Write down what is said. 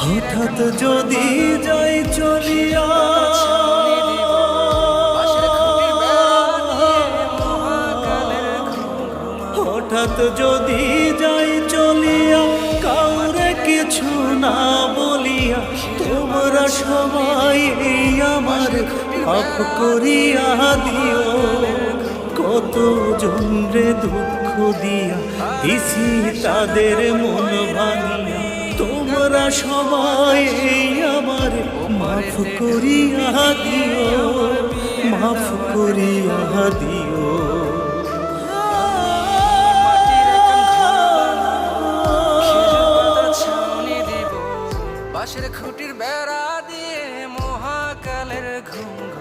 হঠাৎ যদি যাই চলিয়া, হঠাৎ যদি যাই চলিয়া, কাউরে কিছু না বলিয়া, তোমরা সবাই আমার মাফ করিয়া দিও। কত জনরে দুঃখ দিয়া দিছি তাদের মন ভাঙিয়া, তোমরা সবাই আমার মাফ করিয়া দিও, মাফ করিয়া দিও। বাঁশের খুঁটির বেড়া দিয়ে মহাকালের ঘুম